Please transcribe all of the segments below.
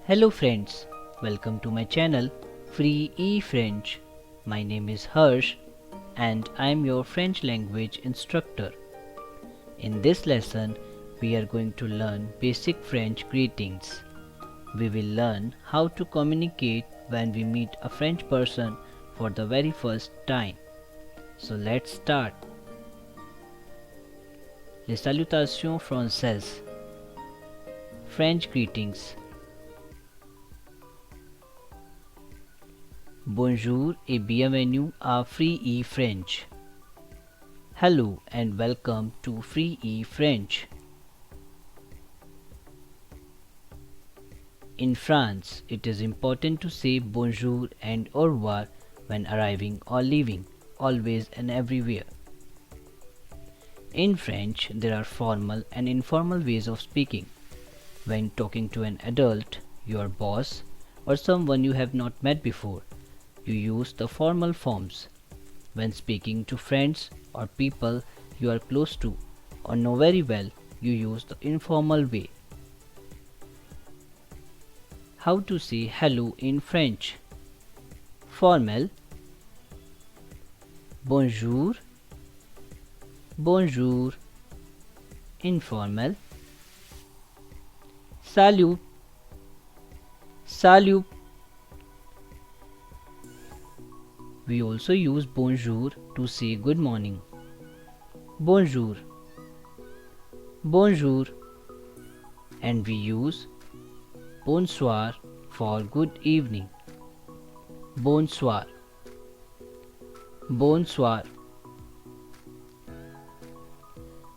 Hello friends, welcome to my channel Free French. My name is Harsh and I am your French language instructor. In this lesson, we are going to learn basic French greetings. We will learn how to communicate when we meet a French person for the very first time. So let's start. Les salutations françaises. French greetings. Bonjour et bienvenue à Free French. Hello and welcome to Free French. In France, it is important to say bonjour and au revoir when arriving or leaving, always and everywhere. In French, there are formal and informal ways of speaking. When talking to an adult, your boss, or someone you have not met before, you use the formal forms. When speaking to friends or people you are close to or know very well, you use the informal way. How to say hello in French? Formal. Bonjour. Bonjour. Informal. Salut. Salut. We also use bonjour to say good morning. Bonjour. Bonjour. And we use bonsoir for good evening. Bonsoir. Bonsoir.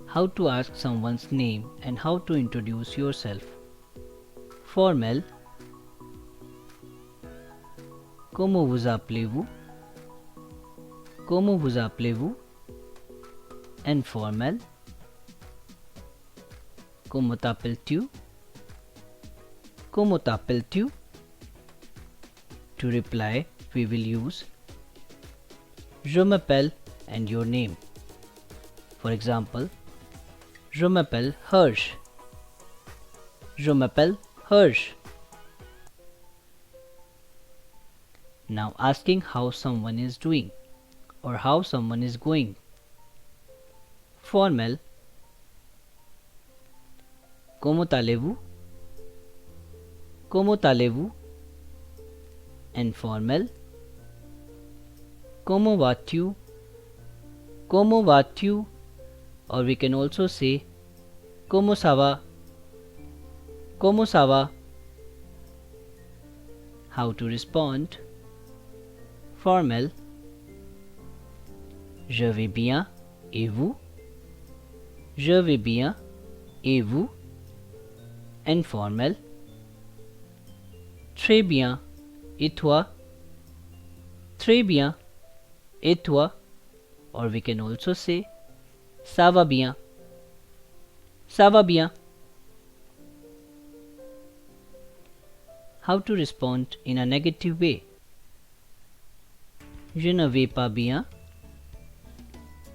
How to ask someone's name and how to introduce yourself. Formal. Comment vous appelez-vous? Comment vous appelez-vous? Informal. Comment t'appelles-tu? Comment t'appelles-tu? To reply, we will use Je m'appelle and your name. For example, Je m'appelle Harsh. Je m'appelle Harsh. Now asking how someone is doing or how someone is going. Formal. Comment allez-vous? Comment allez-vous? Informal. Comment vas-tu? Comment vas-tu? Or we can also say Comment ça va? Comment ça va? How to respond? Formal. Je vais bien et vous? Je vais bien et vous? Informal. Très bien et toi? Très bien et toi? Or we can also say Ça va bien. Ça va bien. How to respond in a negative way? Je ne vais pas bien.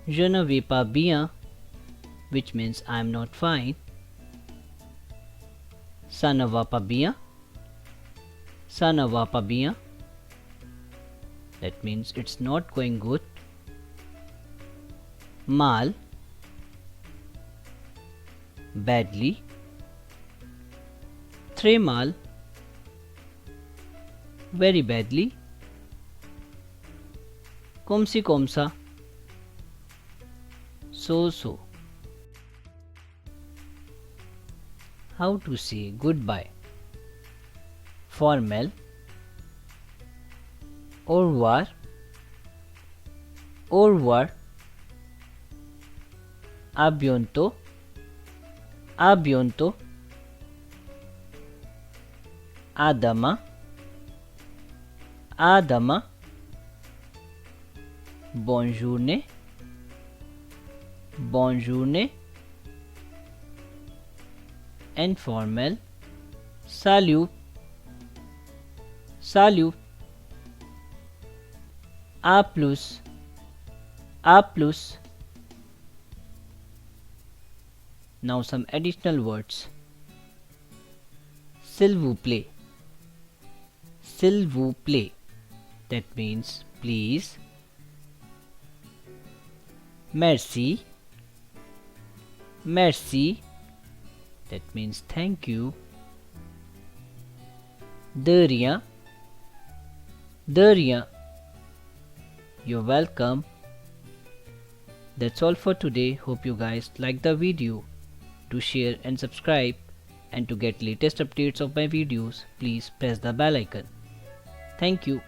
Je ne vais pas bien, which means I am not fine. Ça ne va pas bien. Ça ne va pas bien. That means it's not going good. Mal. Badly. Très mal. Very badly. Comme si comme ça. So. How to say goodbye? Formal. Au revoir. Au revoir. À bientôt. À bientôt. À demain. À demain. Bonne journée. Bonne journée. Informal. Salut. Salut. À plus. À plus. Now some additional words. S'il vous plaît. s'il vous plaît, that means please. Merci, merci, that means thank you. De rien, de rien, you're welcome. That's all for today. Hope you guys like the video. To share and subscribe, and to get latest updates of my videos, please press the bell icon. Thank you.